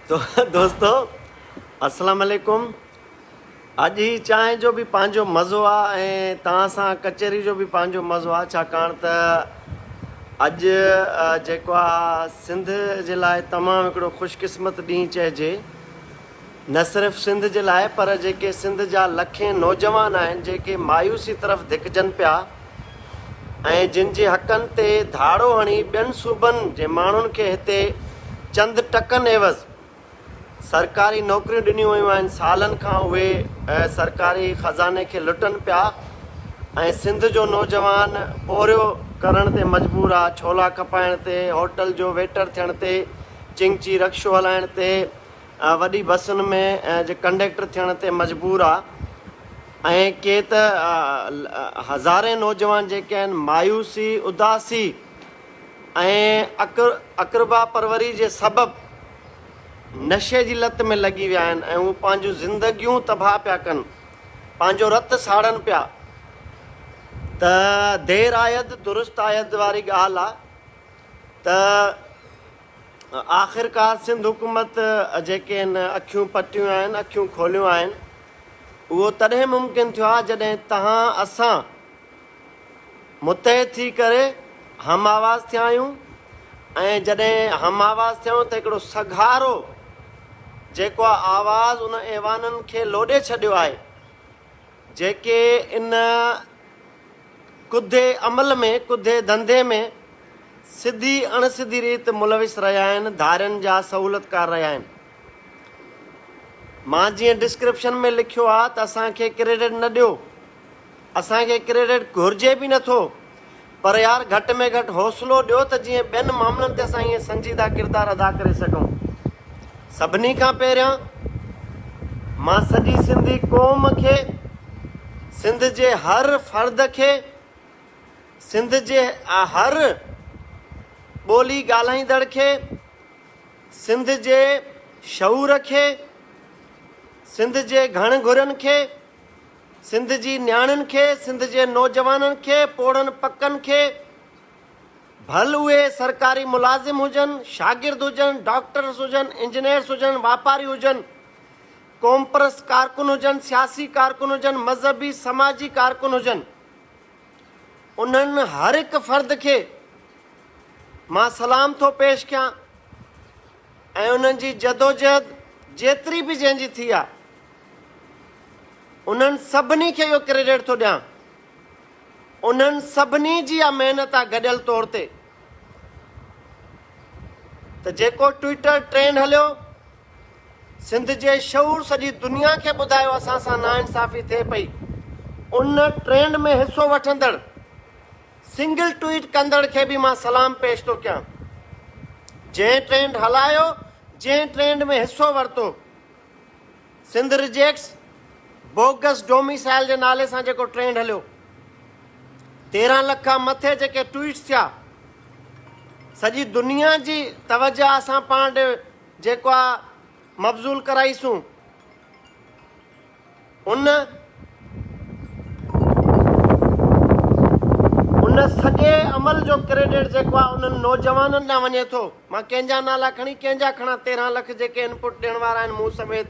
तो दोस्तों अस्सलाम वालेकुम। अॼु ही चांहि जो बि पंहिंजो मज़ो आहे ऐं तव्हां सां कचहरी जो बि पंहिंजो मज़ो आहे, छाकाणि त अॼु जेको आहे सिंध जे लाइ तमामु हिकिड़ो ख़ुशकिस्मत ॾींहुं चइजे। न सिर्फ़ु सिंध जे लाइ पर जेके सिंध जा लखे नौजवान आहिनि जेके मायूसी तरफ़ धिकजनि पिया ऐं जिन जे हक़नि ते धाड़ो हणी ॿियनि सूबनि जे माण्हुनि खे हिते चंद टकनि एवज़ सरकारी नौकरियूं ॾिनियूं वयूं आहिनि, सालनि खां उहे सरकारी ख़ज़ाने खे लुटनि पिया ऐं सिंध जो नौजवान पोरियो करण ते मजबूर आहे, छोला खपाइण ते, होटल जो वेटर थियण ते, चिंगची रक्शो हलाइण ते, वॾी बसुनि में जे कंडक्टर थियण ते मजबूर आहे। ऐं के त हज़ारे नौजवान जेके आहिनि मायूसी, उदासी ऐं अक़रबा परवरी जे सबबु नशे जी लत में लॻी विया आहिनि ऐं उहे पंहिंजूं ज़िंदगियूं तबाह पिया कनि, पंहिंजो रतु साड़नि पिया। त देर आयद दुरुस्त आयद वारी ॻाल्हि आहे त आख़िरकार सिंध हुकूमत जेके आहिनि अखियूं पटियूं आहिनि, अखियूं खोलियूं आहिनि। उहो तॾहिं मुमकिन थियो आहे जॾहिं तव्हां असां मुतहिद थी करे हम आवाज़ थिया आहियूं ऐं जॾहिं हम आवाज़ थियूं त हिकिड़ो सघारो जेको आहे आवाज़ उन ऐवाननि खे लोॾे छॾियो आहे जेके इन कुदे अमल में, कुदे धंधे में सिधी अणसिधी रीति मुलविस रहिया आहिनि, धारियुनि जा सहूलियतकार रहिया आहिनि। मां जीअं डिस्क्रिप्शन में लिखियो आहे त असांखे क्रेडिट न ॾियो, असांखे क्रेडिट घुरिजे बि नथो, पर यार घटि में घटि हौसलो ॾियो त जीअं ॿियनि मामलनि ते असां ईअं संजीदा किरदारु अदा करे सघूं। सभिनी खां पहिरियां मां सॼी सिंधी क़ौम खे, सिंध जे हर फ़र्द खे, सिंध जे हर ॿोली ॻाल्हाईंदड़ खे, सिंध जे शऊर खे, सिंध जे घण घुरनि खे, सिंध जी न्याणियुनि खे, सिंध जे नौजवाननि खे, पोड़नि पकनि खे, भल उहे सरकारी मुलाज़िम हुजनि, शागिर्द हुजनि, डॉक्टर्स हुजनि, इंजीनियर्स हुजनि, वापारी हुजनि, क़ौमपरस्त कारकुन हुजनि, सियासी कारकुन हुजनि, मज़हबी समाजी कारकुन हुजनि, उन्हनि हर हिकु फ़र्द खे मां सलाम थो पेश कयां ऐं उन्हनि जी जदोजहद जेतिरी बि जंहिंजी थी आहे उन्हनि सभिनी खे इहो क्रेडिट थो ॾियां। उन्हनि सभिनी जी इहा महिनत आहे गॾियल तौर ते। त जेको ट्विटर ट्रेंड हलियो, सिंध जे शऊर सॼी दुनिया खे ॿुधायो असां सां नाइंसाफ़ी थिए पई, उन ट्रेंड में हिसो वठंदड़ सिंगल ट्वीट कंदड़ खे बि मां सलाम पेश थो कयां। जंहिं ट्रेंड हलायो, जंहिं ट्रेंड में हिसो वरितो, सिंध रिजेक्ट्स बोगस डोमिसाइल जे नाले सां जेको ट्रेंड हलियो, 13 लख खां मथे जेके ट्वीट्स थिया, सॼी दुनिया जी तवजह असां पाण ॾे जेको आहे मबज़ूल कराईसूं, उन सॼे अमल जो क्रेडिट जेको आहे उन्हनि नौजवाननि ॾांहुं वञे थो। मां कंहिंजा नाला खणी कंहिंजा खणा, 13 लख जेके इनपुट ॾियण वारा आहिनि मूं समेत।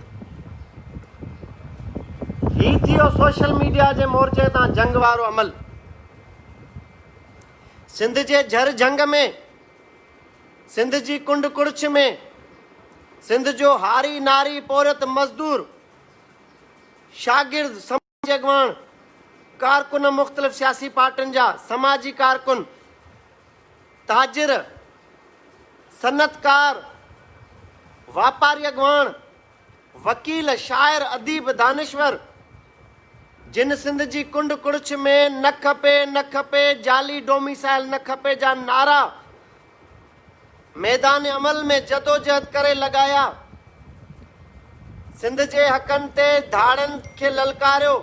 ही थियो सोशल मीडिया जे मोर्चे तां जंग वारो अमल। सिंध जे झर जंग में, सिंध जी कुंड कुड़छ में, सिंध जो हारी नारी पोरत मज़दूर, शागिर्द, समाज अॻवान, कारकुन मुख़्तलिफ़ सियासी पार्टियुनि जा, समाजी कारकुन, ताजिर, सनतकार, वापारी अॻवान, वकील, शाइर, अदीब, दानिश्वर, जिन सिंध जी कुंड कुड़छ में न खपे, न खपे, जाली डोमिसाइल न खपे जा नारा मैदान अमल में जदोजहद करे लॻाया, सिंध जे हक़नि ते धाड़नि खे ललकारियो,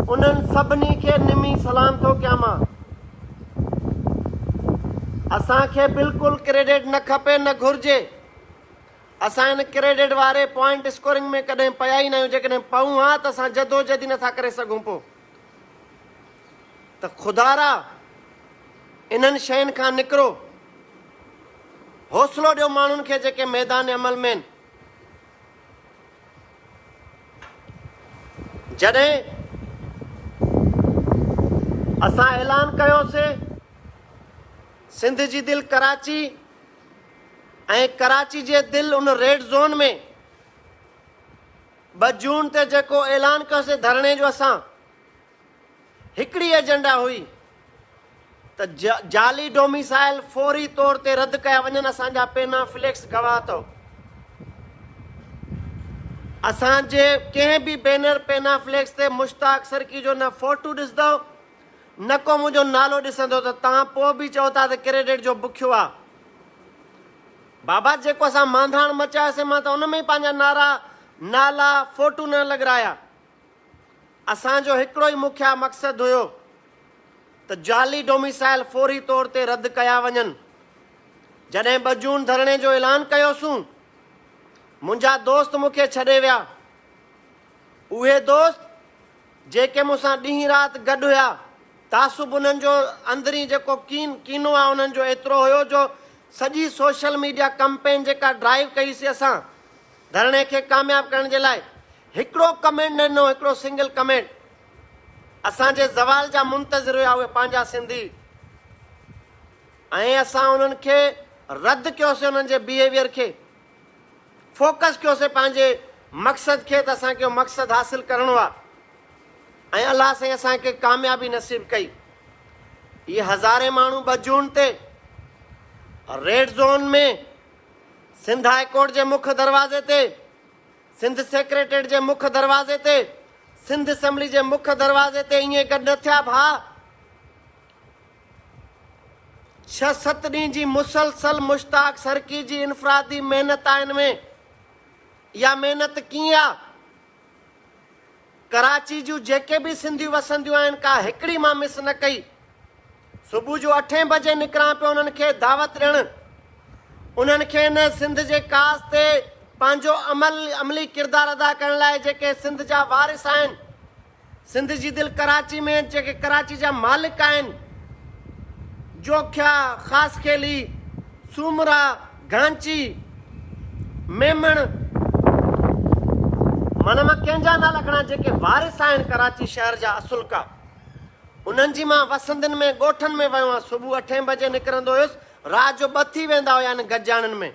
उन्हनि सभिनी खे निमी सलाम थो कयां मां। असांखे बिल्कुलु क्रेडिट न खपे, न घुरिजे। असां हिन क्रेडिट वारे पॉइंट स्कोरिंग में कॾहिं पिया ई न आहियूं। जेकॾहिं पऊं हा त असां जदोजहद नथा करे सघूं पोइ। त ख़ुदारा इन्हनि शयुनि खां निकिरो। हौसलो ॾियो माण्हुनि खे जेके मैदान अमल में आहिनि। जॾहिं असां ऐलान कयोसीं सिंध जी दिलि कराची ऐं कराची जे दिलि उन रेड ज़ोन में 2 जून ते जेको ऐलान कयोसीं धरणे जो, असां हिकिड़ी एजेंडा हुई त जाली डोमिसाइल फौरी तौर ते रद्द कया वञनि। असांजा पेना फ्लेक्स गवाह अथव। असांजे कंहिं बि बैनर पेना फ्लेक्स ते मुश्ताक सरकी जो न फोटो ॾिसंदव न को मुंहिंजो नालो ॾिसंदो त तव्हां पोइ बि चओ था त क्रेडिट जो बुखियो आहे। बाबा जेको असां मांधाण मचायोसीं मां त उन में ई पंहिंजा नाला फोटो न लॻराया। असांजो हिकिड़ो ई मुख्य मक़सदु हुयो त जाली डोमिसाइल फौरी तौर ते रद्द कया वञनि। जॾहिं 2 जून धरणे जो ऐलान कयोसीं, मुंहिंजा दोस्त मूंखे छॾे विया। उहे दोस्त जेके मूंसां ॾींहुं राति गॾु हुया, तासुब उन्हनि जो अंदरी जेको कीनो आहे उन्हनि जो एतिरो हुयो जो सॼी सोशल मीडिया कैंपेन जेका ड्राइव कईसीं असां धरणे खे कामयाबु करण जे लाइ, हिकिड़ो कमेंट न ॾिनो, हिकिड़ो सिंगल कमेंट। असांजे ज़वाल जा मुंतज़िर हुया उहे पंहिंजा सिंधी, ऐं असां उन्हनि खे रद्द कयोसीं, उन्हनि जे बिहेवियर खे फोकस कयोसीं पंहिंजे मक़सद खे त असांखे मक़सदु हासिलु करिणो आहे। ऐं अलाह साईं असांखे कामयाबी नसीबु कई। इहे हज़ारे माण्हू 2 जून ते रेड ज़ोन में सिंध हाई कोर्ट जे मुख्य दरवाज़े ते, सिंध सेक्रेटरीट जे मुख्य दरवाज़े ते, सिंध असेंबली जे मुख्य दरवाज़े ते ईअं गॾु न थिया भाउ। 6-7 ॾींहं जी मुसलसल मुश्ताक सरकी जी इनफरादी महिनत आहे। हिन में इहा महिनत कीअं आहे? कराची जूं जेके बि सिंधियूं वसंदियूं आहिनि, का हिकिड़ी मां मिस न कई। सुबुह जो 8 बजे निकिरां पियो उन्हनि खे दावत ॾियणु, उन्हनि खे न सिंध जे कास ते पंहिंजो अमली किरदारु अदा करण लाइ जेके सिंध जा वारिस आहिनि, सिंध जी दिलि कराची में जेके कराची जा मालिक आहिनि, जोखिया, ख़ासि खेली, सूमरा, घांची, मेमण, मन मां कंहिंजा नाला खणा जेके वारिस आहिनि कराची शहर जा असुल का, उन्हनि जी मां वसंदनि में ॻोठनि में वियो आहियां। सुबुह 8 बजे निकिरंदो हुयुसि, राति जो 2 थी वेंदा हुया आहिनि गजाणनि में।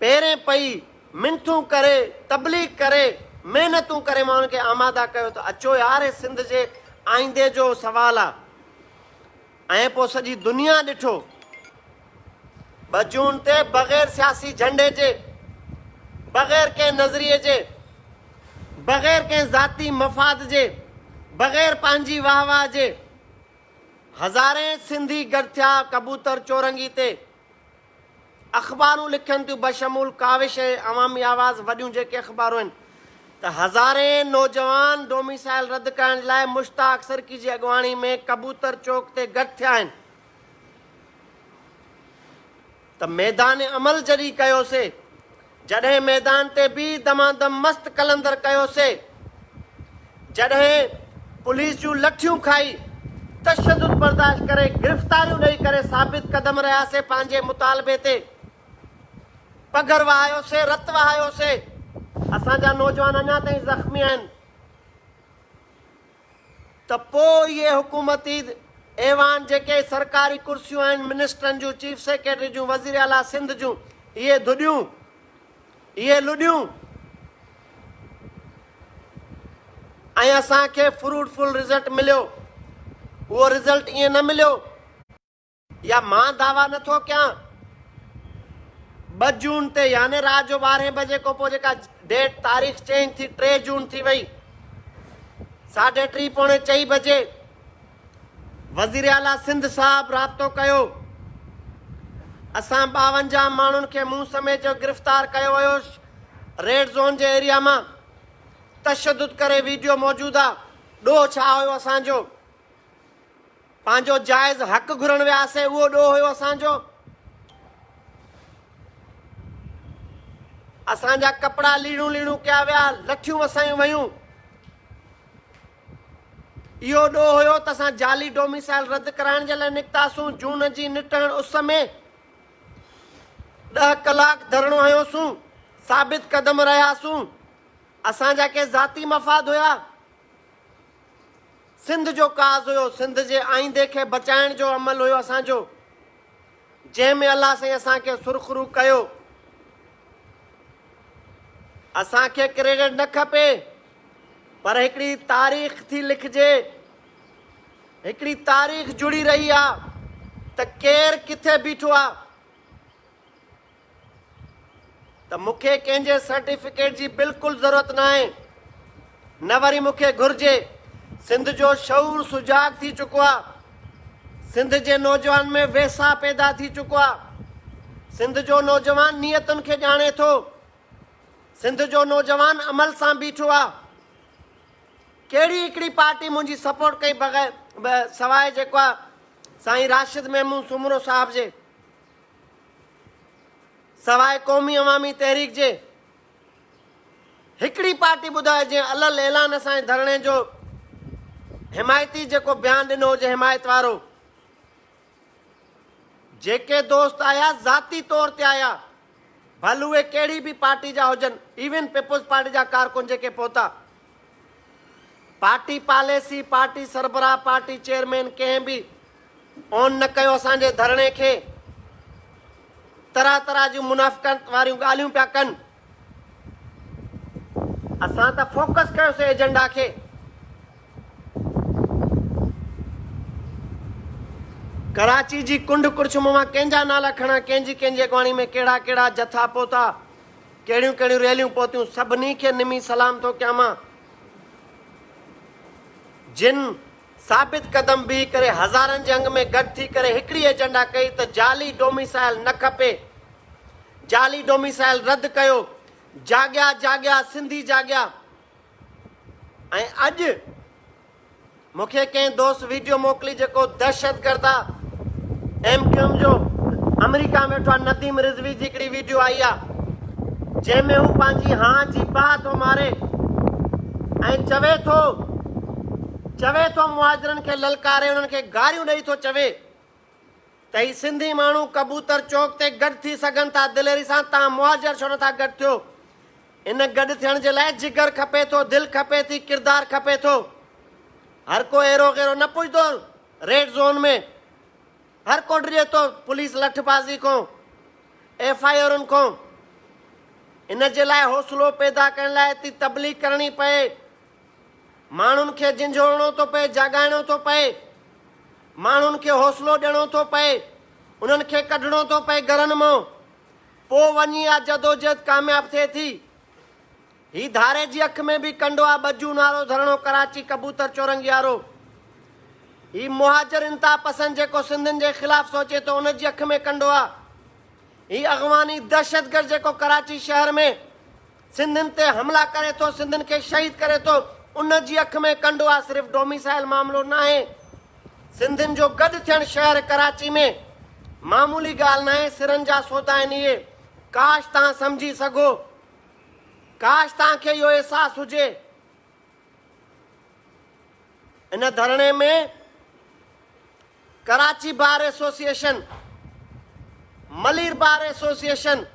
पहिरें पई मिनतूं करे, तबलीग करे, महिनतूं करे मां उन्हनि खे आमादा कयो त अचो यार, सिंध जे आईंदे जो सुवालु आहे। ऐं पोइ सॼी दुनिया ॾिठो 2 जून ते बग़ैर सियासी झंडे जे, बग़ैर कंहिं नज़रिए जे, बग़ैर कंहिं ज़ाती मफ़ाद जे, बग़ैर पंहिंजी वाह वाह जे, हज़ारे सिंधी गॾु थिया कबूतर चौरंगी ते। अख़बारूं लिखनि थियूं बशमूल काविश ऐं अवामी आवाज़, वॾियूं जेके अख़बारूं आहिनि, त हज़ारे नौजवान डोमिसाइल रद्द करण लाइ मुश्ताक सरकी जी अॻुवाणी में कबूतर चौक ते गॾु थिया आहिनि। त मैदान अमल जॾहिं कयोसीं, जॾहिं मैदान ते बि दमादम मस्त कलंदर कयोसीं, जॾहिं पुलिस जूं लठियूं खाई, तशदुद बर्दाश्त करे, गिरफ़्तारियूं ॾेई करे साबित क़दम रहियासीं पंहिंजे मुतालबे ते, पघर वहायोसीं, रत वहायोसीं। असांजा नौजवान अञा ताईं ज़ख़्मी आहिनि। त पोइ इहे हुकूमती ऐवान जेके सरकारी कुर्सियूं आहिनि, मिनिस्टरनि जूं, चीफ सेक्रेटरी जूं, वज़ीर आला सिंध जूं, इहे धुॾियूं, इहे लुॾियूं, ऐं असांखे फ्रूटफुल रिज़ल्ट मिलियो। उहो रिज़ल्ट ईअं न मिलियो, या मां दावा नथो कयां। 2 जून ते यानी राति जो 12 बजे खां पोइ जेका डेट तारीख़ चेंज थी, 3 जून थी वई, 3:30 पौणे 4 बजे वज़ीर आला सिंध साहब राब्तो कयो। असां 52 माण्हुनि खे मुंहुं समेत जो गिरफ़्तार कयो वियो रेड ज़ोन जे एरिया मां। तशदुद करे वीडियो मौजूदु आहे। ॾोह छा हुयो असांजो? पंहिंजो जाइज़ हक़ घुरण वियासीं, उहो ॾोह हुयो असांजो। असांजा कपिड़ा लीणूं लीणूं कया विया, लठियूं वसायूं वयूं, इहो ॾोह हुयो त असां जाली डोमिसाइल रद्द कराइण जे लाइ निकितासीं। जून जी निटण उस में 10 कलाक धरणो हयोसूं, साबित कदम रहियासूं। असांजा के ज़ाती मफ़ाद हुया, सिंध जो काज़ हुयो, सिंध जे आईंदे खे बचाइण जो अमल हुयो असांजो, जंहिंमें अलाह साईं असांखे सुरखरू कयो। असांखे क्रेडिट न खपे, पर हिकिड़ी तारीख़ थी लिखिजे, हिकिड़ी तारीख़ जुड़ी रही आहे त केरु किथे बीठो आहे। त मूंखे कंहिंजे सर्टिफिकेट जी बिल्कुलु ज़रूरत न आहे, न वरी मूंखे घुर्जे। सिंध जो शऊर सुजाग थी चुको आहे, सिंध जे नौजवान में वेसा पैदा थी चुको आहे। सिंध जो नौजवान नियतुनि खे ॼाणे थो, सिंध जो नौजवान अमल सां बीठो आहे। कहिड़ी हिकिड़ी पार्टी मुंहिंजी सपोर्ट कई बग़ैर सवाइ जेको आहे साईं राशिद महमूद सुमरो साहिब जे, सवाइ क़ौमी अवामी तहरीक जे। हिकिड़ी पार्टी ॿुधाए जंहिं अलल ऐलान असांजे धरणे जो हिमायती जेको बयानु ॾिनो हुजे, हिमायत वारो। जेके दोस्त आया ज़ाती तौर ते आया, भल उहे कहिड़ी बि पार्टी जा हुजनि, इवन पीपुल्स पार्टी जा कारकुन जेके पहुता, पार्टी पॉलिसी, पार्टी सरबराह, पार्टी चेयरमैन कंहिं बि ऑन न कयो असांजे धरणे खे। तरह तरह जूं मुनाफ़िक़त वारियूं ॻाल्हियूं पिया कनि। असां त फोकस कयोसीं एजेंडा खे। कराची जी कुंड कुर्छम मां कंहिंजा नाला खणा, कंहिंजी कंहिंजी अॻवाणी में कहिड़ा कहिड़ा जथा पहुता, कहिड़ियूं कहिड़ियूं रैलियूं पहुतियूं, सभिनी खे निमी सलाम थो कयां मां। जिन साबित कदम बीह करे हज़ारनि जे अंग में गॾु थी करे हिकिड़ी एजेंडा कई त जाली डोमिसाइल न खपे, जाली डोमिसाइल रद्द कयो, जाॻिया जाॻिया सिंधी जाॻिया। ऐं अॼु मूंखे कंहिं दोस्त वीडियो मोकिली जेको दहशतगर्द आहे, MQM जो अमेरिका में वेठो आहे, नदीम रिज़वी जी हिकिड़ी वीडियो आई आहे जंहिंमें हू पंहिंजी हां जी बाहि थो मारे ऐं चवे थो मुहाजिरनि खे ललकारे, उन्हनि खे गारियूं ॾेई थो चवे त ही सिंधी माण्हू कबूतर चौक ते गॾु थी सघनि था दिलेरी सां, तव्हां मुहाजिर छो नथा गॾु थियो। इन गॾु थियण जे लाइ जिगर खपे थो, दिलि खपे थी, किरदारु खपे थो। हर को अहिड़ो गहिड़ो न पुॼंदो रेड ज़ोन में, हर को डिॼे थो पुलिस लठबाज़ी खां, FIRनि खां। इन जे लाइ हौसलो पैदा करण लाइ थी तबलीग करणी पए, माण्हुनि खे झिंझोड़णो थो पए, जाॻाइणो थो पए, माण्हुनि खे हौसलो ॾियणो थो पए, उन्हनि खे कढणो थो पए घरनि मां, पोइ वञी आहे जदोजहद कामयाबु थिए थी। ही धारे जी अख में बि कंडो आहे, बजू नारो धरणो कराची कबूतर चौरंगी वारो। ही मुहाजिर इंतहा पसंद जेको सिंधियुनि जे ख़िलाफ़ सोचे थो, उन जी अख में कंडो आहे। ही अॻवानी दहशतगर्द जेको कराची शहर में सिंधियुनि ते हमला करे थो, सिंधियुनि खे शहीद करे थो, उन जी अख में कंडो आहे। सिर्फ़ु डोमिसाइल मामिलो न आहे, सिंधियुनि जो गॾु थियणु शहर कराची में मामूली ॻाल्हि न आहे, सिरनि जा सौदा आहिनि इहे। काश तव्हां सम्झी सघो, काश तव्हांखे इहो अहसासु हुजे। इन धरणे में Karachi bar association, Malir bar association,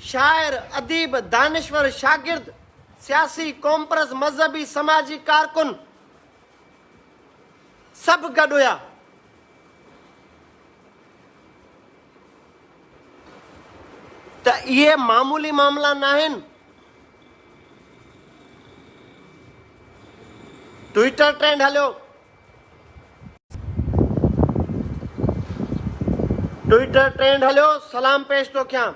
शाइर, अदीब, दानिश्वर, शागिर्द, सियासी, कॉम्प्रस, मजहबी, समाजी कारकुन सभु गॾु हुया। त इहे मामूली मामला न आहिनि। ट्विटर ट्रेंड हलियो, ट्विटर ट्रेंड हलियो, सलाम पेश थो कयां।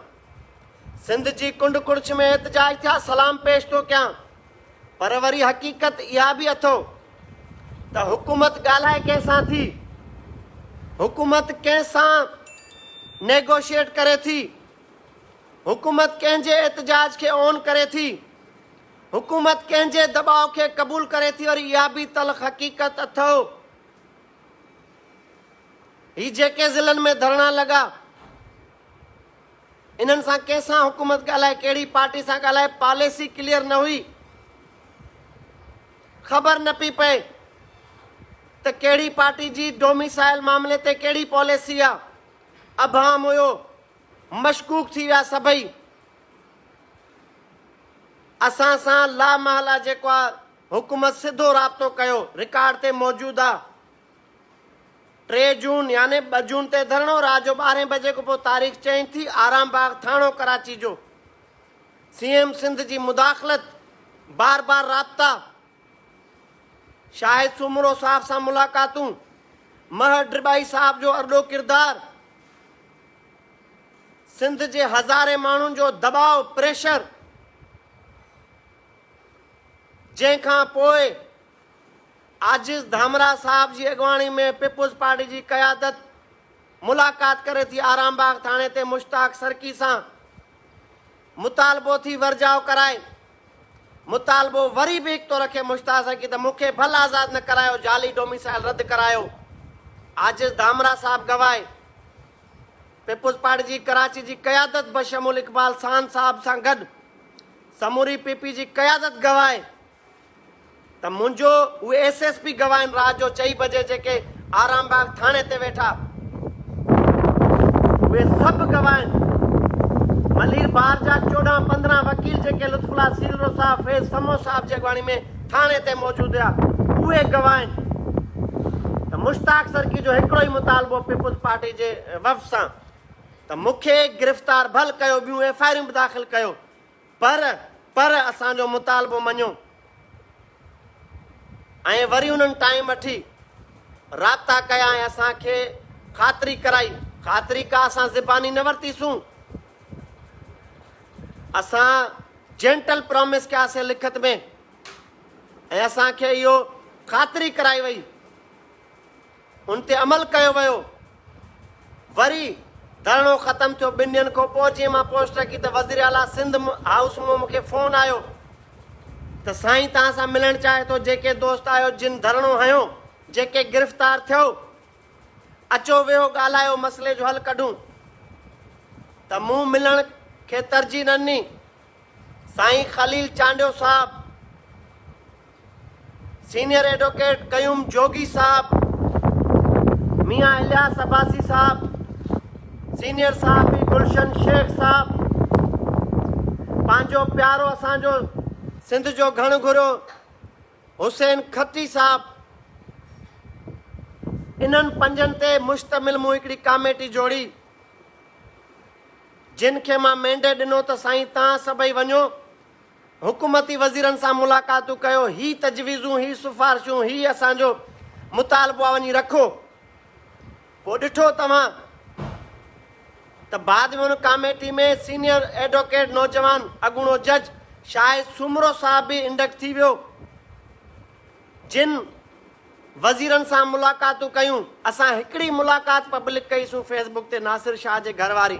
सिंध जी कुंड कुर्छ में एहतजाज थिया, सलाम पेश थो कयां। पर वरी हक़ीक़त इहा बि अथो त हुकूमत ॻाल्हाए कंहिंसां थी, हुकूमत कंहिंसां नेगोशिएट करे थी, हुकूमत कंहिंजे एहतजाज खे ऑन करे थी, हुकूमत कंहिंजे दबाव खे क़बूल करे थी। और इहा बि तलख़ हक़ीक़त अथव। ही जेके ज़िलनि में धरना लॻा, इन्हनि सां कंहिंसां हुकूमत ॻाल्हाए, कहिड़ी पार्टी सां ॻाल्हाए, पॉलिसी क्लियर न हुई, ख़बर न पई पए त कहिड़ी पार्टी जी डोमिसाइल मामले ते कहिड़ी पॉलिसी आहे। अभाम हुयो, मशकूक थी विया सभई। असां सां लामहला जेको आहे हुकूमत सिधो राब्तो कयो, रिकॉर्ड ते मौजूदु आहे। 3 जून यानी 2 जून ते धरणो, रात जो 12 बजे खां पोइ तारीख़ चेंज थी। आराम बाग थाणो कराची जो सीएम सिंध जी मुदाख़लत, बार बार राब्ता, शाहिद सुमरो साहब सां मुलाक़ातूं, महर ड्रिबाई साहब जो अॾो किरदार, सिंध जे हज़ारे माण्हुनि जो दबाव प्रेशर, जंहिंखां पोइ आजिज़ धामरा साहब जी अॻुवाणी में पीपुल्स पार्टी जी क़यादत मुलाक़ात करे थी आराम बाग थाणे ते मुश्ताक सरकी सां। मुतालबो थी वर्जाव कराए, मुतालबो वरी बि हिकु थो रखे मुश्ताक सरकी त मूंखे भल आज़ाद न करायो, जाली डोमिसाइल रद्द करायो। आजिज़ धामरा साहब गवाए, पीपुल्स पार्टी जी कराची जी क़यादत बशमूल इकबाल सान साहब सां गॾु समूरी पीपी जी क़यादत गवाए त मुंहिंजो उहे एसएसपी गवाइनि रात जो 4 बजे जेके आराम बाग थाणे ते वेठा, उहे सभु गवाइनि। मलीर बार जा 14-15 वकील जेके लुत्फुल्ला सीलरो साहब, फैज़ समो साहब जी अॻुवाणी में थाणे ते मौजूदु हुआ, उहे गवाइनि त मुश्ताक सरकी जो हिकिड़ो ई मुतालबो पीपुल्स पार्टी जे वफ़ सां त मूंखे गिरफ़्तार भल कयो, ॿियूं एफआईआरूं बि दाख़िल कयो, पर असांजो मुतालबो मञो। ऐं वरी उन्हनि टाइम वठी राब्ता कया ऐं असांखे ख़ातिरी कराई। ख़ातिरी का असां ज़बानी न वरितीसूं, असां जेंटल प्रॉमिस कयासीं लिखत में, ऐं असांखे इहो ख़ातिरी कराई वई, उन ते अमल कयो वियो। वरी धरणो ख़तमु थियो 2 ॾींहंनि खां पोइ, जीअं मां पोस्ट रखी त वज़ीर आला सिंध हाउस मां मूंखे फ़ोन आयो त साईं तव्हां सां मिलणु चाहे थो, जेके दोस्त आयो जिन धरणो हयो, जेके गिरफ़्तार थियो, अचो वियो ॻाल्हायो, मसइले जो हल कढूं। त मूं मिलण खे तरजीह न ॾिनी। साईं ख़लील चांडियो साहब, सीनियर एडवोकेट कयूम जोगी साहब, मियाँ इलियास अब्बासी साहब, सीनियर साहबी गुलशन शेख साहब, पंहिंजो प्यारो असांजो सिंध जो घण घुरियो हुसैन खत्री साहब, इन्हनि 5 ते मुश्तमिल मूं हिकिड़ी कमेटी जोड़ी, जिन खे मां मैंडेट ॾिनो त साईं तव्हां सभई वञो, हुकूमती वज़ीरनि सां मुलाक़ातूं कयो, ही तजवीज़ूं, ही सिफ़ारिशूं, ही असांजो मुतालबो आहे, वञी रखो। पोइ ॾिठो तव्हां त बाद में हुन कमेटी में सीनियर एडवोकेट नौजवान अॻूणो जज शाहिद सुमरो साहब बि इंडक थी वियो, जिन वज़ीरनि सां मुलाक़ातूं कयूं। असां हिकिड़ी मुलाक़ात पब्लिक कईसूं फेसबुक ते, नासिर शाह जे घर वारी,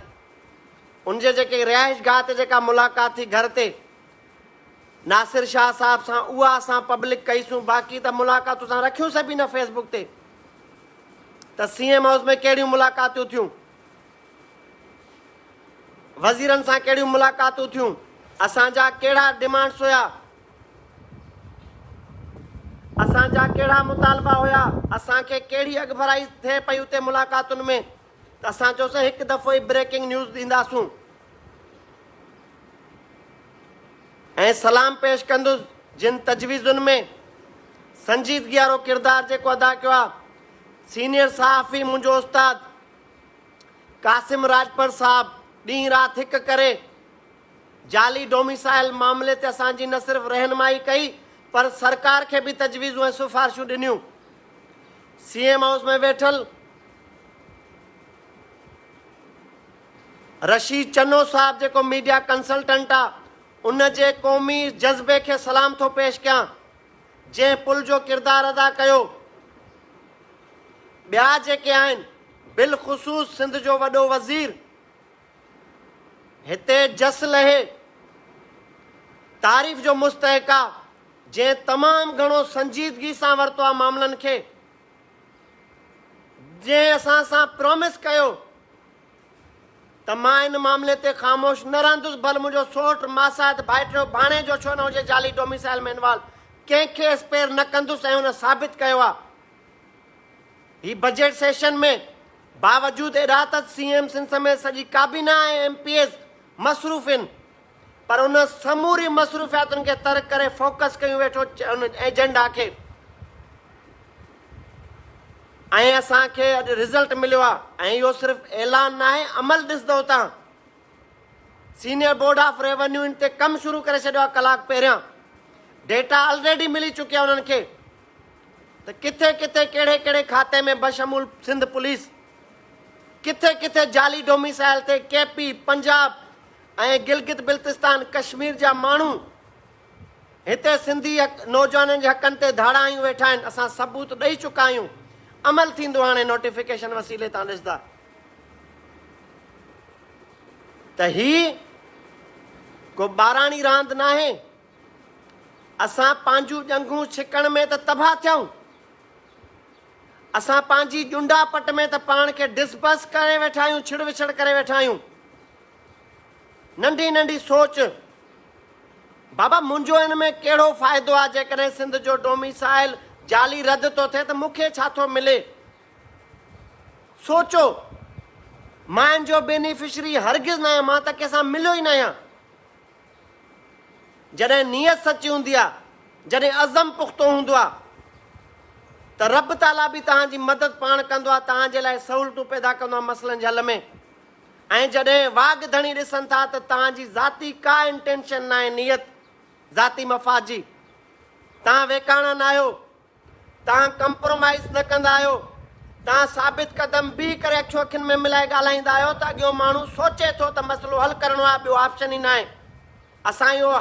उनजे जेके रिहाइश गाह ते जेका मुलाक़ात थी घर ते नासिर शाह साहब सां, उहा असां पब्लिक कईसूं। बाक़ी त मुलाक़ातूं असां रखियूंसीं बि न फेसबुक ते। त सीएम हाउस में कहिड़ियूं मुलाक़ातूं थियूं, वज़ीरनि सां कहिड़ियूं मुलाक़ातूं थियूं, असांजा कहिड़ा डिमांड्स हुया, असांजा कहिड़ा मुतालबा हुया, असांखे कहिड़ी अॻभराई थिए पई उते मुलाक़ातुनि में। त असां चयोसीं हिकु दफ़ो ई ब्रेकिंग न्यूज़ ॾींदासूं ऐं सलाम पेश कंदुसि जिन तजवीज़ुनि में संजीदगी वारो किरदारु जेको अदा कयो आहे सीनियर सहाफ़ी मुंहिंजो उस्ताद कासिम राजपर साहब, ॾींहुं राति हिकु करे जाली डोमिसाइल मामले ते असांजी न सिर्फ़ु रहनुमाई कई, पर सरकार खे बि तजवीज़ूं ऐं सिफ़ारिशूं ॾिनियूं। सीएम हाउस में वेठल रशीद चन्नो साहब जेको मीडिया कंसल्टेंट आहे, उन जे क़ौमी जज़्बे खे सलाम थो पेश कयां, जंहिं पुल जो किरदारु अदा कयो। ॿिया जेके आहिनि, बिलख़ुसूस सिंध जो वॾो वज़ीर हिते जस लहे, तारीफ़ जो मुस्तहिक़ आहे, जंहिं तमामु घणो संजीदगी सां वरितो आहे मामलनि खे, जंहिं असां सां प्रॉमिस कयो त मां इन मामले ते ख़ामोश न रहंदुसि, भले मुंहिंजो सोट मासात भाइटियो भाणे जो छो न हुजे जाली डोमिसाइल में इन्वॉल्व, कंहिंखे स्पेयर न कंदुसि, ऐं हुन साबित कयो आहे। ही बजट सेशन में बावजूद एॾा सीएम सिंध समेत सॼी काबीना ऐं MPs मसरूफ़ आहिनि, पर उन समूरी मसरूफ़ियातुनि खे तर्क करे फोकस कयूं वेठो उन एजेंडा खे। ऐं असांखे अॼु रिज़ल्ट मिलियो आहे। ऐं इहो सिर्फ़ु ऐलान न आहे, अमल ॾिसंदव तव्हां। Senior board of revenue in ते कमु शुरू करे छॾियो आहे कलाक पहिरियां। डेटा ऑलरेडी मिली चुकिया उन्हनि खे त किथे किथे कहिड़े कहिड़े खाते में बशमूल सिंध पुलिस, किथे किथे जाली डोमिसाइल ते KP, पंजाब ऐं गिलगित बिल्तिस्तान कश्मीर जा माण्हू हिते सिंधी नौजवाननि जे हक़नि ते धाड़ा आयूं वेठा आहिनि। असां सबूत ॾेई चुका आहियूं। अमल थींदो हाणे नोटिफिकेशन वसीले तव्हां ॾिसंदा त ही को ॿाराणी रांदि न आहे। असां पंहिंजूं ॼंगूं छिकण में त तबाह थियूं, असां पंहिंजी ॼुंडापट में त पाण खे डिसबस करे वेठा आहियूं, छिड़ विछड़ करे वेठा आहियूं। नंढी नंढी सोच, बाबा मुंहिंजो हिन में कहिड़ो फ़ाइदो आहे? जेकॾहिं सिंध जो डोमिसाइल जाली रद्द थो थिए त मूंखे छा थो मिले? सोचो, मां इन जो बेनिफिशरी हरगिज़ न आहियां, मां त कंहिंसां मिलियो ई न आहियां। जॾहिं नियत सची हूंदी आहे, जॾहिं अज़म पुख़्तो हूंदो आहे त रब ताला बि तव्हांजी मदद पाण कंदो आहे, तव्हांजे लाइ सहूलियतूं पैदा कंदो आहे मसइलनि जे हल में। ऐं जॾहिं वाघ धणी ॾिसनि था त तव्हांजी ज़ाती का इंटेंशन न आहे, नियत ज़ाती मफ़ाद जी, तव्हां वेकाणा न आहियो, तव्हां कंप्रोमाइज़ न कंदा आहियो, तव्हां साबित क़दम बीह करे अखियूं अखियुनि में मिलाए ॻाल्हाईंदा आहियो त अॻियो माण्हू सोचे थो त मसइलो हल करिणो आहे, ॿियो ऑप्शन ई न आहे। असां इहो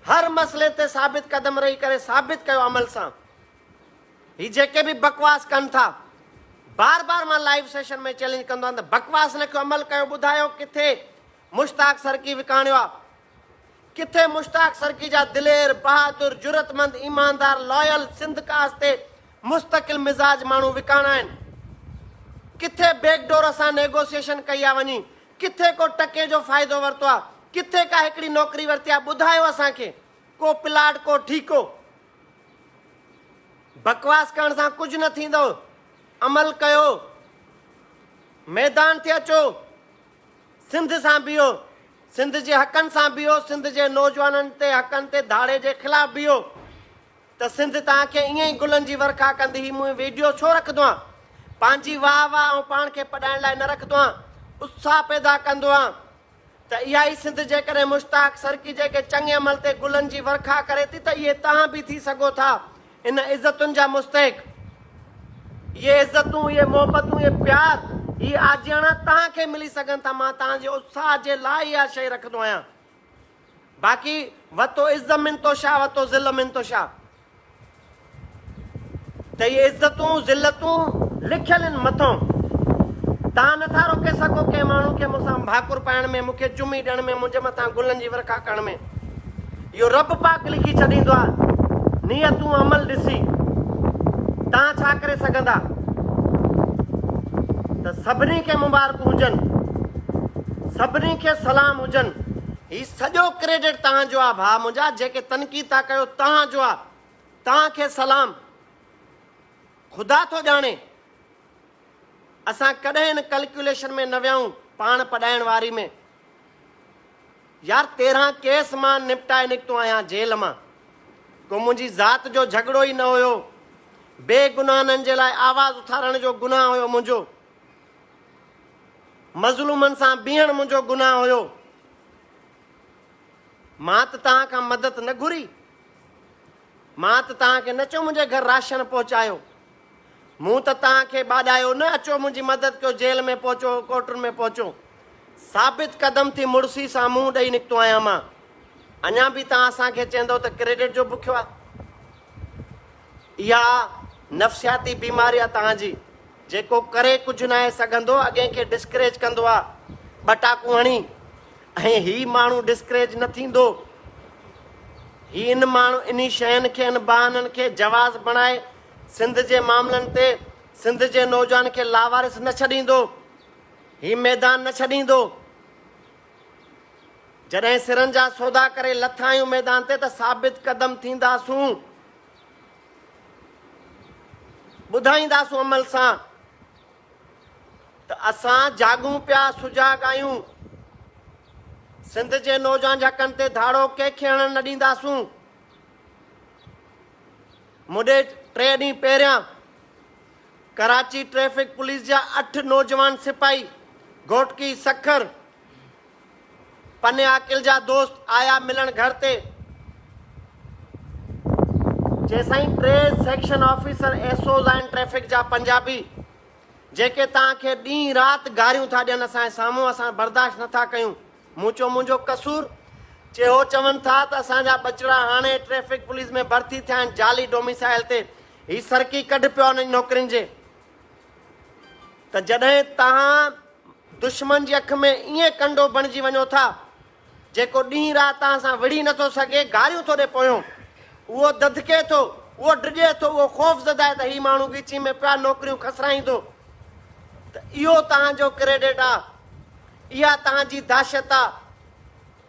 हर मसइले ते साबित क़दम रही करे साबित कयो अमल सां। ही जेके बि बकवास कनि था, बार बार मां लाइव सेशन में चैलेंज कंदो आहियां त बकवास न कयो, अमल कयो। ॿुधायो किथे मुश्ताक सरकी विकाणियो आहे? किथे मुश्ताक सरकी जा दिलेर, बहादुर, जुरतमंद, ईमानदार, लॉयल, सिंध कास ते मुस्तक़िल मिज़ाज माण्हू विकाणा आहिनि? किथे बैकडोर असां नेगोशिएशन कई आहे वञी? किथे को टके जो फ़ाइदो वरितो आहे? किथे का हिकिड़ी नौकिरी वरिती आहे? ॿुधायो असांखे। को प्लाट, को ठीको। बकवास करण सां कुझु न थींदो। अमल कयो, मैदान ते अचो, सिंध सां बीहो, सिंध जे हक़नि सां बीहो, सिंध जे नौजवाननि ते हक़नि ते धाड़े जे ख़िलाफ़ बीहो त सिंध तव्हांखे ईअं ई गुलनि जी वर्खा कंदी। ही मूं वीडियो छो रखंदो आहियां? पंहिंजी वाह वाह ऐं पाण खे पढ़ाइण लाइ न रखंदो आहियां, उत्साह पैदा कंदो आहियां त इहा ई सिंध जेकॾहिं मुश्ताक सरकी जेके चङे अमल ते गुलनि जी वर्खा करे थी त इहे तव्हां बि थी सघो था इन इज़तुनि जा मुस्तहिक़। ये इज़तूं, ये मोहबतूं, ये प्यार, ये आजियाना तव्हांखे मिली सघनि था। मां तव्हांजे उत्साह जे लाइ इहा शइ रखंदो आहियां। बाक़ी वतो इज़्ज़त मिन तो छा, वतो ज़िल मिन तो छा। त इहे इज़तूं ज़िलतूं लिखियल आहिनि मथां। तव्हां नथा रोके सघो कंहिं माण्हू खे मूंसां भाकुर पाइण में, मूंखे चुमी ॾियण में, मुंहिंजे मथां गुलनि जी वर्खा करण में। इहो रब पाक लिखी छॾींदो आहे। नियतूं अमल ॾिसी तव्हां छा करे सघंदा? त सभिनी खे मुबारकूं हुजनि, सभिनी खे सलाम हुजनि। ही सॼो क्रेडिट तव्हांजो आहे भाउ मुंहिंजा, जेके तनक़ीद था कयो तव्हांजो आहे। तव्हांखे सलाम। ख़ुदा थो ॼाणे असां कॾहिं हिन कैलकुलेशन में न वियाऊं पाण पढ़ाइण वारी में। यार 13 केस मां निपटाए निकितो आहियां जेल मां। को मुंहिंजी ज़ात जो झगड़ो ई न हुयो, बेगुनाहनि जे लाइ आवाज़ उथारण जो गुनाह हुयो मुंहिंजो, मज़लूमनि सां बीहण मुंहिंजो गुनाह हुयो। मां त तव्हां खां मदद न घुरी, मां त तव्हांखे न चयो मुंहिंजे घर राशन पहुचायो, मूं त तव्हांखे ॿाॾायो न अचो मुंहिंजी मदद कयो, जेल में पहुचो, कोर्टुनि में पहुचो। साबित क़दम थी मुड़सी सां मुंहुं ॾेई निकितो आहियां मां। अञा बि तव्हां असांखे चवंदव त क्रेडिट जो बुखियो आहे। इहा नफ़्सियाती बीमारी आहे तव्हांजी। जेको करे कुझु न आहे सघंदो, अॻे खे डिस्करेज कंदो आहे ॿटाकू हणी, ऐं ही माण्हू डिस्करेज न थींदो। ही इन माण्हू इन शयुनि खे, इन बहाननि खे जवाज़ बणाए सिंध जे मामलनि ते सिंध जे नौजवान खे लावारिस न छॾींदो, ही मैदान न छॾींदो। जॾहिं सिरनि जा सौदा करे लथा आहियूं मैदान ते त साबित क़दम थींदासूं, ॿुधाईंदासूं अमल सां। त असां जागूं पिया सुजाग आहियूं। सिंध जे नौजवान जे हक़नि ते धाड़ो कंहिंखे हणण न ॾींदासूं। मुॾे 3 ॾींहं पहिरियां कराची ट्रैफिक पुलिस जा 8 नौजवान सिपाही घोटकी सखर पने आकिल जा दोस्त आया मिलण घर ते। जंहिंसां 3 सेक्शन ऑफिसर एसओज आहिनि ट्रैफिक जा पंजाबी, जेके तव्हांखे ॾींहुं राति गारियूं था ॾियनि असांजे साम्हूं, असां बर्दाश्त नथा कयूं। मूं चयो मुंहिंजो कसूर, हो चवनि था त असांजा बचड़ा हाणे ट्रैफिक पुलिस में भर्ती थिया आहिनि जाली डोमिसाइल ते। ही सरकी कढ पियो उन्हनि नौकरियुनि जे। त जॾहिं तव्हां दुश्मन जी अख में ईअं कंडो बणिजी वञो था, जेको ॾींहुं राति तव्हां सां विड़ी नथो सघे, गारियूं थो ॾे पोयों, उहो ददके थो, उहो डिॼे थो, उहो ख़ौफ़ ज़दा त ही माण्हू ॻिची में पिया नौकरियूं खसराईंदो, त इहो तव्हांजो क्रेडिट आहे, इहा तव्हांजी दहशत आहे,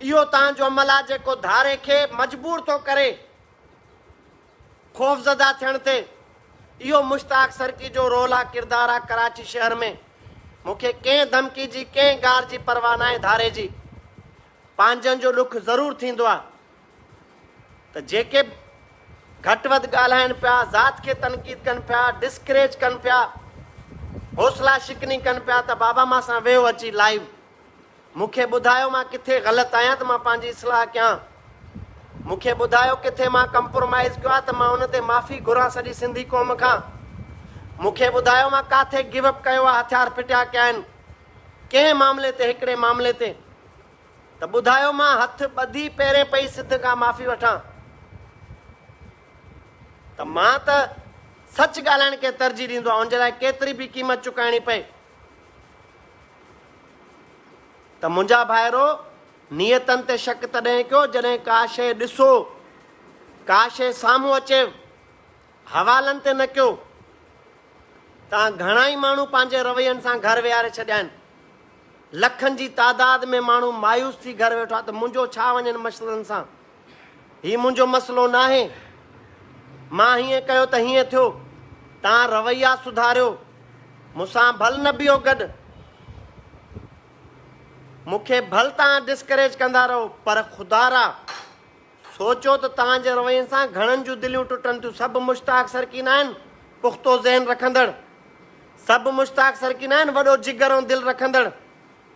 इहो तव्हांजो अमल आहे जेको धारे खे मजबूर थो करे ख़ौफ़ ज़दा थियण ते। इहो मुश्ताक सरकी जो रोल आहे, किरदारु आहे कराची शहर में। मूंखे कंहिं धमकी जी, कंहिं गार जी परवाह न आहे धारे जी। पंहिंजनि जो ॾुख ज़रूरु थींदो आहे, त जेके घटि वधि ॻाल्हाइनि पिया, ज़ात खे तनक़ीद कनि पिया, डिस्करेज कनि पिया, हौसला शिकनी कनि पिया, त बाबा मां सां वेहो अची लाइव, मूंखे ॿुधायो मां किथे ग़लति आहियां त मां पंहिंजी इस्लाह कयां। मूंखे ॿुधायो किथे मां कंप्रोमाइज़ कयो आहे त मां उन ते माफ़ी घुरां सॼी सिंधी क़ौम खां। मूंखे ॿुधायो मां किथे गिवअप कयो आहे, हथियार फिटिया कया आहिनि कंहिं मामले ते, हिकिड़े मामले ते, त ॿुधायो मां हथ ॿधी पहिरें पई सिध खां माफ़ी वठां। त मां त सच ॻाल्हाइण खे तरजीह ॾींदो आहियां, उन जे लाइ केतिरी बि क़ीमत चुकाइणी पए। त मुंहिंजा भाइरो, नियतनि ते शक तॾहिं कयो जॾहिं का शइ ॾिसो, का शइ साम्हूं अचे, हवालनि ते न कयो। तव्हां घणा ई माण्हू पंहिंजे रवैयनि सां घर विहारे छॾिया आहिनि, लखनि जी तादाद में माण्हू मायूस थी घर वेठो आहे, त मुंहिंजो छा वञनि मसइलनि सां, हीउ मुंहिंजो मसइलो न आहे। मां हीअं कयो त हीअं थियो, तव्हां रवैया सुधारियो, मूंसां भल न बीहो गॾु, मूंखे भल तव्हां डिस्करेज कंदा रहो, पर ख़ुदारा सोचो त तव्हांजे रवैयनि सां घणनि जूं दिलियूं टुटनि थियूं। सभु मुश्ताक सरकी न आहिनि पुख़्तो ज़हन रखंदड़, सभु मुश्ताक सरकी न आहिनि वॾो जिगर ऐं दिलि रखंदड़,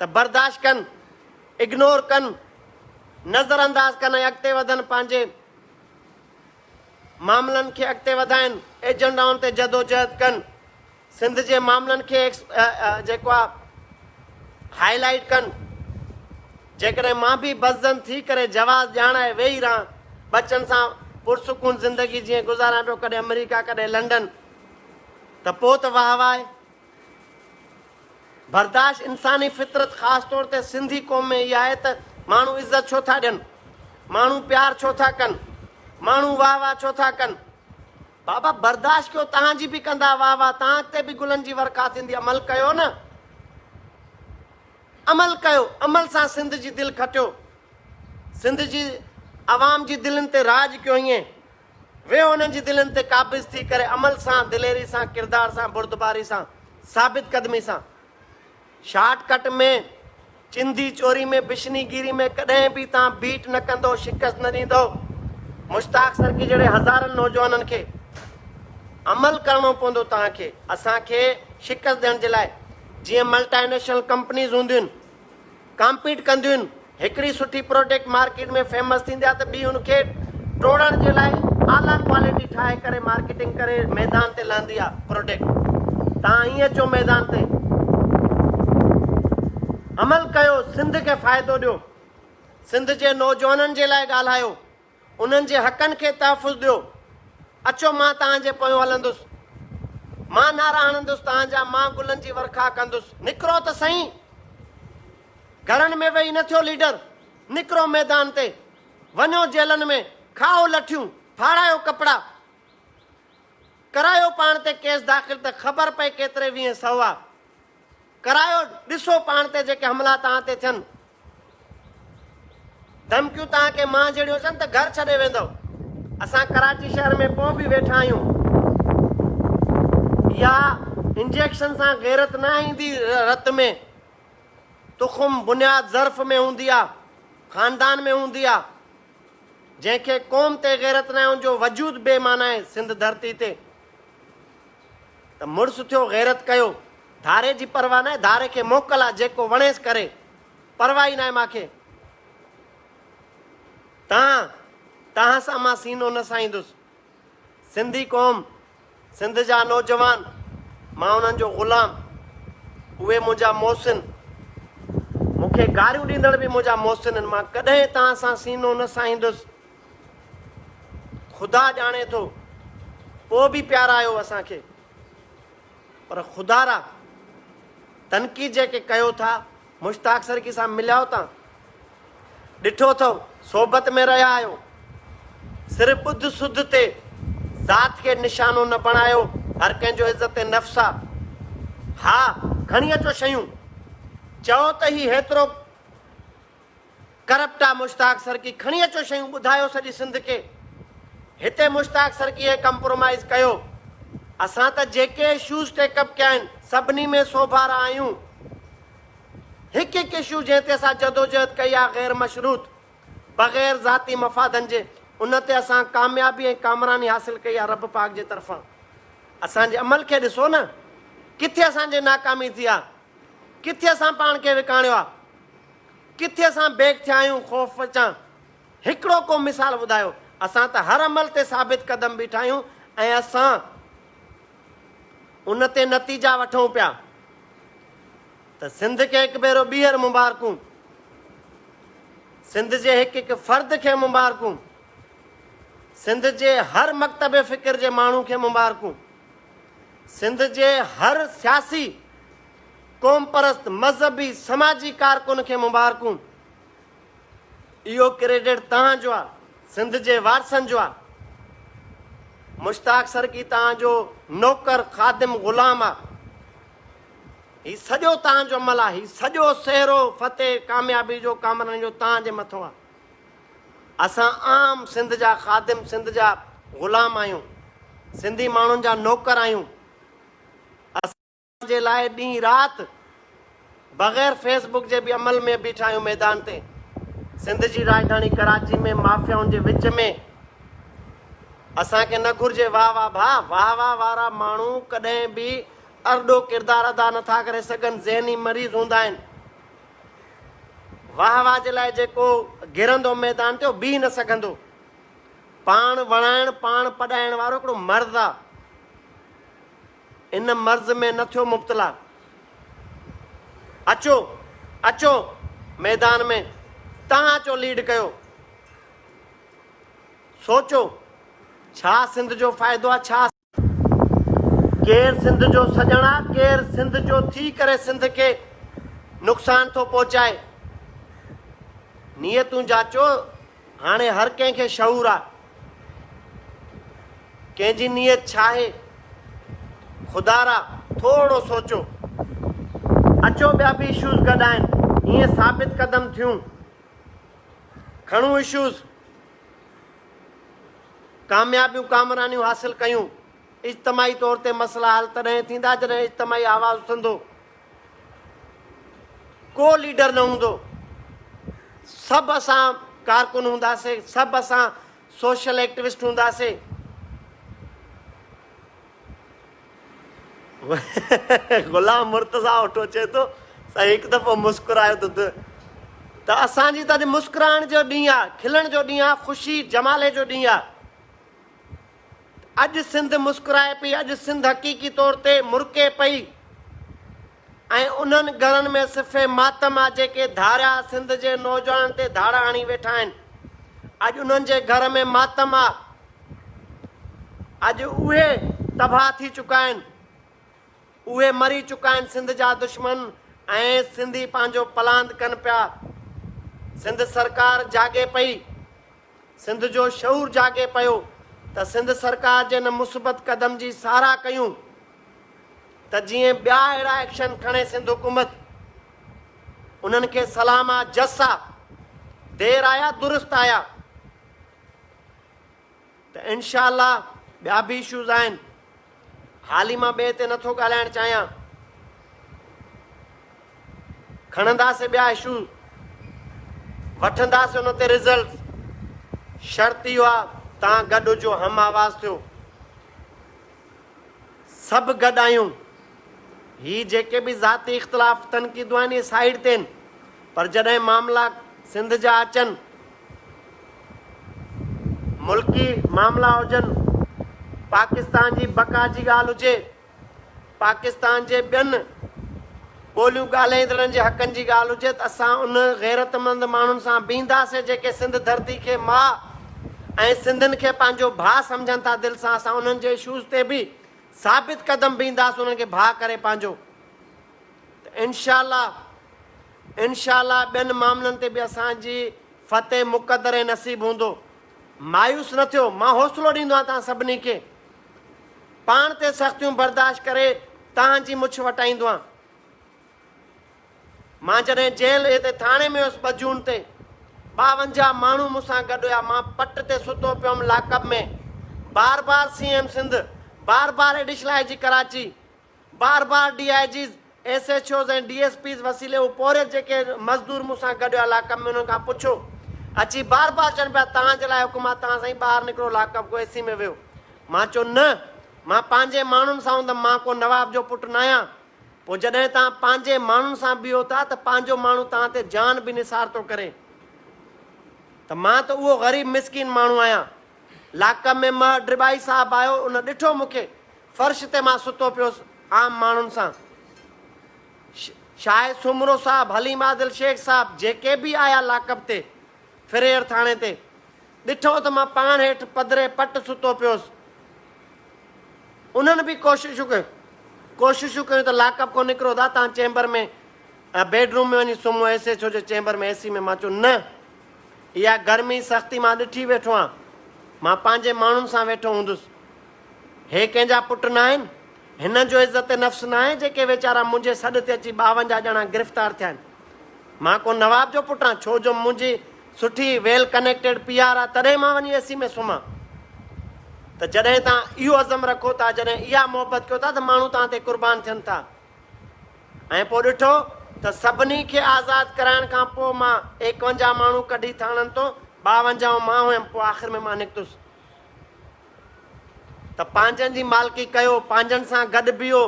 त बर्दाश्त कनि, इग्नोर कनि, नज़रअंदाज़ कनि ऐं अॻिते वधनि, पंहिंजे मामलनि खे अॻिते वधाइनि, एजेंडाउनि ते जदोजहद कनि, सिंध जे मामलनि खे जेको आहे हाईलाइट कनि। जेकॾहिं मां बि बज़न थी करे जवाज़ ॼाणाए वेही रहां, बचनि सां पुरसुकून ज़िंदगी जीअं गुज़ारां पियो, कॾहिं अमेरिका कॾहिं लंडन, त पोइ त वाह वाह। बर्दाश्त इंसानी फितरत ख़ासि तौर ते सिंधी क़ौम में इहा आहे त माण्हू इज़त छो था ॾियनि, माण्हू प्यार छो था कनि, माण्हू वाह वाह छो था कनि। बाबा बर्दाश्त कयो, तव्हांजी बि कंदा वाह वाह, तव्हां ते बि गुलनि जी वर्खा थींदी। अमल कयो न, अमल कयो, अमल सां सिंध जी दिलि खटियो, सिंध जी अवाम जी दिलनि ते राज कयो। ईअं वेहो उन्हनि जी दिलनि ते क़ाबिज़ थी करे, अमल सां, दिलेरी सां, किरदार सां, बुर्दबारी सां, साबित क़दमी सां। शॉर्टकट में, चिंधी चोरी में, बिशनीगिरी में कॾहिं बि तव्हां बीट न कंदो, शिकस्त न ॾींदो। मुश्ताक सरकी जहिड़े हज़ारनि नौजवाननि खे अमल करणो पवंदो तव्हांखे, असांखे शिकस्त ॾियण जे लाइ। जीअं मल्टानेशनल कंपनीज़ हूंदियूं आहिनि, कॉम्पीट कंदियूं आहिनि, हिकिड़ी सुठी प्रोडक्ट मार्केट में फेमस थींदी आहे त ॿी हुनखे टोड़ण जे लाइ आला क्वालिटी ठाहे करे मार्केटिंग करे मैदान ते लहंदी आहे प्रोडक्ट। तव्हां ईअं अचो मैदान ते, अमल कयो, सिंध खे फ़ाइदो ॾियो, सिंध जे नौजवाननि जे लाइ ॻाल्हायो, उन्हनि जे हक़नि खे तहफ़ुज़ ॾियो। अचो मां तव्हांजे पोयों हलंदुसि, मां नारा हणंदुसि तव्हांजा, मां गुलनि जी वर्खा कंदुसि। निकिरो त सही, घरनि में वेही न थियो लीडर, निकिरो मैदान ते, वञो जेलनि में, खाओ लठियूं, फाड़ायो कपिड़ा, करायो पाण ते केस दाख़िल त ख़बर पए केतिरे 20 करायो, ॾिसो पाण ते जेके हमला तव्हां ते थियनि। धमकियूं तव्हांखे मां जहिड़ियूं अचनि त घर छॾे वेंदव। असां कराची शहर में पोइ बि वेठा आहियूं। इहा इंजेक्शन सां गैरत न ईंदी रत में, तुख़ुम बुनियाद ज़र्फ़ में हूंदी आहे, ख़ानदान में हूंदी आहे। जंहिंखे क़ौम ते गैरत न आहे उनजो वजूद बेमाना आहे सिंध धरती ते। त मुड़ुसु थियो गैरत कयो, धारे जी परवाह न आहे, धारे खे मोकल आहे, जेको वणेसि करे, परवाह ई न आहे मूंखे। तव्हां सां मां सीनो न साईंदुसि। सिंधी क़ौम, सिंध जा नौजवान, मां उन्हनि जो ग़ुलाम, उहे मुंहिंजा मोहसिन, मूंखे गारियूं ॾींदड़ बि मुंहिंजा मोहसिन आहिनि। मां कॾहिं तव्हां सां सीनो न साईंदुसि। ख़ुदा ॼाणे थो, पोइ बि प्यारा आहियो असांखे, पर ख़ुदारा तनक़ीद जेके कयो था, मुश्ताक सरकी सां मिलियो था, ॾिठो अथव सोबत में रहिया आहियो, सिर्फ़ु ॿुध सुध ते ज़ात खे निशानो न बणायो, हर कंहिंजो इज़त नफ़्स आहे। हा, खणी अचो शयूं, चओ त ही हेतिरो करप्ट आहे मुश्ताक सरकी, खणी अचो शयूं, ॿुधायो सॼी सिंध खे। हिते मुश्ताक सरकीअ कंप्रोमाइज़ कयो। असां त जेके इशूज़ टेकअप कया आहिनि सभिनी में सोभारा आहियूं। हिकु हिकु इशू जंहिं ते असां जदोजहद कई आहे गैर मशरूत, बग़ैर ज़ाती मफ़ादनि जे, उन ते असां कामयाबी ऐं कामरानी हासिल कई आहे रब पाक जे तरफ़ां। असांजे अमल खे ॾिसो न, किथे असांजे नाकामी थी आहे, किथे असां पाण खे विकाणियो आहे, किथे असां बेग थिया आहियूं ख़ौफ़ अचां। हिकिड़ो को मिसाल ॿुधायो। असां त हर अमल ते साबित क़दम बीठा आहियूं ऐं असां उन ते नतीजा वठूं पिया। त सिंध खे हिकु भेरो ॿीहर मुबारकूं, सिंध जे हिकु हिकु फ़र्द खे मुबारकूं, सिंध जे हर मकतब फ़िक्र जे माण्हू खे मुबारकूं, सिंध जे हर सियासी क़ौम परस्त मज़हबी समाजी कारकुन खे मुबारकूं। इहो क्रेडिट तव्हांजो आहे, सिंध जे वारसनि जो आहे। मुश्ताक सरकी तव्हांजो नौकर ख़ादिम ग़ुलाम आहे। हीउ सॼो तव्हांजो अमल आहे, हीउ सॼो सहरो फ़तेह कामयाबी जो कामरानी जो तव्हांजे मथां आहे। असां आम सिंध जा ख़ादिम, सिंध जा ग़ुलाम आहियूं, सिंधी माण्हुनि जा नौकर आहियूं। असांजे लाइ ॾींहुं राति बग़ैर फेसबुक जे बि अमल में बीठा आहियूं मैदान ते। सिंध जी राजधानी कराची में माफ़ियाउनि जे विच में असांखे न घुरिजे वाह वाह भाउ, वाह वाह वारा माण्हू कॾहिं बि अरॾो किरदारु अदा नथा करे सघनि, ज़हनी मरीज़ हूंदा आहिनि। वाह वाह जे लाइ जेको घिरंदो मैदान ते बीह न सघंदो। पाण वणाइण, पाण पढ़ाइण वारो हिकिड़ो मर्ज़ आहे। इन मर्ज़ में न थियो मुब्तला। अचो अचो मैदान में, तव्हां अचो लीड कयो। सोचो छा सिंध जो फ़ाइदो आहे, छा केरु सिंध जो सॼण आहे, केरु सिंध जो थी करे सिंध खे नुक़सान थो पहुचाए। नियतूं जाचो। हाणे हर कंहिंखे शऊर आहे, कंहिंजी नियत छा आहे। ख़ुदारा थोरो सोचो। अचो ॿिया बि इशूज़ गॾु आहिनि, ईअं साबित क़दम थियूं, खणूं इशूज़, कामयाबियूं कामरानियूं हासिल कयूं। इज्तमाही तौर ते मसइला हल तॾहिं थींदा जॾहिं इज्तमाही आवाज़ उथंदो। को लीडर न हूंदो, सभु असां कारकुन हूंदासीं, सभु असां सोशल एक्टिविस्ट हूंदासीं। ग़ुलाम मुर्तज़ा उठो चए थो साईं हिकु दफ़ो मुस्कुरायो त असांजी त अॼु मुस्कुराइण जो ॾींहुं आहे, खिलण जो ॾींहुं आहे, ख़ुशी जमाले जो ॾींहुं आहे। अॼु सिंध मुस्कुराए पई, अॼु सिंध हक़ीक़ी तौर ते मुरके पई। ऐं उन्हनि घरनि में सिफ़े मातम आहे जेके धारिया सिंध जे नौजवाननि ते धाड़ा हणी वेठा आहिनि। अॼु उन्हनि जे घर में मातम आहे। अॼु उहे तबाह थी चुका आहिनि, उहे मरी चुका आहिनि सिंध जा दुश्मन। ऐं सिंधी पंहिंजो पलांद कनि पिया। सिंध सरकार जागे पई, सिंध जो शऊर जागे पियो त सिंध सरकार जे न मुस्बत क़दम जी साराह कयूं त जीअं ॿिया अहिड़ा एक्शन खणे सिंध हुकूमत। उन्हनि खे सलाम आहे, जस आहे, देर आया दुरुस्त आया। त इंशाअल्लाह ॿिया बि इशूज़ आहिनि, हाली मां ॿिए ते नथो ॻाल्हाइणु चाहियां। खणंदासीं ॿिया इशू, वठंदासीं उन ते रिज़ल्ट। शर्त इहो आहे तव्हां गॾु हुजो, हम आवाज़ थियो, सभु गॾु आहियूं। ही जेके बि ज़ाती इख़्तिलाफ़ तनक़ीदूं आहिनि, इहे साइड ते आहिनि, पर जॾहिं मामला सिंध जा अचनि, मुल्की मामला हुजनि, पाकिस्तान जी बका जी ॻाल्हि हुजे, पाकिस्तान जे ॿियनि ॿोलियूं ॻाल्हाईंदड़नि जे हक़नि जी ॻाल्हि हुजे, त असां उन गैरतमंद माण्हुनि सां बीहंदासीं जेके सिंध धरती खे माउ ऐं सिंधियुनि खे पंहिंजो भाउ सम्झनि था दिलि सां। असां उन्हनि जे इशूज़ ते बि साबित क़दम बीहंदासीं, उन्हनि खे भाउ करे पंहिंजो। त इनशाला ॿियनि मामलनि ते बि असांजी फ़तेह मुक़दर ऐं नसीबु हूंदो। मायूस न थियो, मां हौसलो ॾींदो आहियां तव्हां सभिनी खे। पाण ते सख़्तियूं बर्दाश्त करे तव्हांजी मुछ वटाईंदो आहियां। मां जॾहिं जेल हिते थाणे में हुयुसि 2 जून ते, 52 माण्हू मूंसां गॾु हुया। मां पट ते सुतो पियो हुउमि लाकअप में। बार बार CM सिंध, बार बार एडिशनल IG कराची, बार बार DIGs, SHOs ऐं DSPs वसीले पोरे जेके मज़दूर मूंसां गॾु हुया लाकअप में, उन्हनि खां पुछो, अची बार बार चवनि पिया तव्हांजे लाइ हुकुम आहे, तव्हां साईं ॿाहिरि निकिरो, लाकअप को AC में वियो। मां चयो न, मां पंहिंजे माण्हुनि सां हूंदमि, मां को नवाब जो पुटु न आहियां। पोइ जॾहिं तव्हां पंहिंजे माण्हुनि सां बीहो था त पंहिंजो माण्हू तव्हां ते जान बि निसार थो करे। त मां त उहो ग़रीब मिसकिन माण्हू आहियां। लाकअप में ड्रिबाई साहब आयो, उन ॾिठो मूंखे, फर्श ते मां सुतो पियोसि आम माण्हुनि सां। शाहिद सुमरो साहब, हलीम आदिल शेख साहब, जेके बि आया लाकअप ते, फिरेर थाणे ते, ॾिठो त मां पाण हेठि पधरे पट सुतो पियोसि। उन्हनि बि कोशिशूं कयूं त लाकअप को निकिरो था, तव्हां चैम्बर में बेडरूम में वञी सुम्हो, SHO जे चैम्बर में AC में। मां चयो न, इहा गर्मी सख़्ती मां ॾिठी वेठो आहियां, मां पंहिंजे माण्हुनि सां वेठो हूंदुसि। हे कंहिंजा पुट न आहिनि, हिन जो इज़त नफ़्स न आहे जेके वीचारा मुंहिंजे सॾ ते अची 52 ॼणा गिरफ़्तार थिया आहिनि। मां को नवाब जो पुटु आहियां, छो जो मुंहिंजी सुठी वेल कनेक्टेड PR आहे, तॾहिं मां वञी AC में सुम्हां। त जॾहिं तव्हां इहो अज़म रखो था, जॾहिं इहा मोहबत कयो था, त माण्हू तव्हां ते क़ुर्बान थियनि था। ऐं पोइ ॾिठो त सभिनी खे आज़ादु कराइण खां पोइ मां 51 माण्हू कढी थाणनि तो, 52 मां हुयमि। पोइ आख़िर में मां निकितुसि। त पंहिंजनि जी मालिकी कयो, पंहिंजनि सां गॾु बीहो।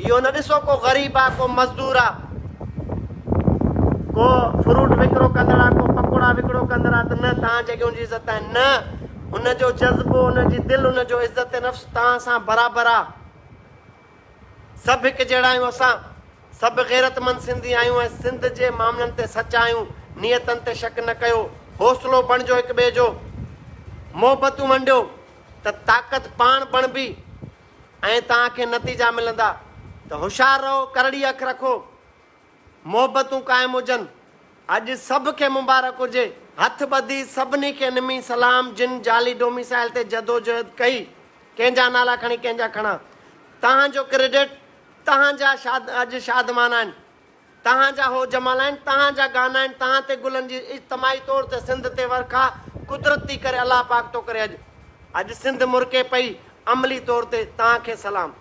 इहो न ॾिसो को ग़रीब आहे, को मज़दूर आहे, को फ्रूट विकिरो कंदड़ आहे, को पकोड़ा विकिरो कंदड़ आहे, त न तव्हां जेके हुनजी इज़त आहे। न, उनजो जज़्बो, उनजी दिलि, उनजो इज़त नफ़्स तव्हां सां बराबरि आहे। सभु हिकु जहिड़ा आहियूं असां, सभु गैरतमंद सिंधी आहियूं ऐं सिंध जे मामलनि ते सच आहियूं। नियतनि ते शक न कयो, हौसलो बणिजो हिक ॿिए जो, मोहबतूं वंडियो, त ताक़त पाण बणबी ऐं तव्हांखे नतीजा मिलंदा। त होशियारु रहो, करड़ी अखि रखो, मोहबतूं क़ाइमु हुजनि। अॼु सभ खे मुबारक हुजे। हथ ॿधी सभिनी खे निमी सलाम, जिन जाली डोमिसाइल ते जदोजहद कई, कंहिंजा नाला खणी कंहिंजा खणा। तव्हांजो क्रेडिट, तव्हांजा अॼु शादमान आहिनि, तव्हांजा हो जमाल आहिनि, तव्हांजा गाना आहिनि, तव्हां ते गुलनि जी इज्तमाही तौर ते सिंध ते वर्खा कुदरत थी करे, अलाह पाक थो करे। अॼु सिंध मुर्के पई, अमली तौर ते तव्हांखे सलाम।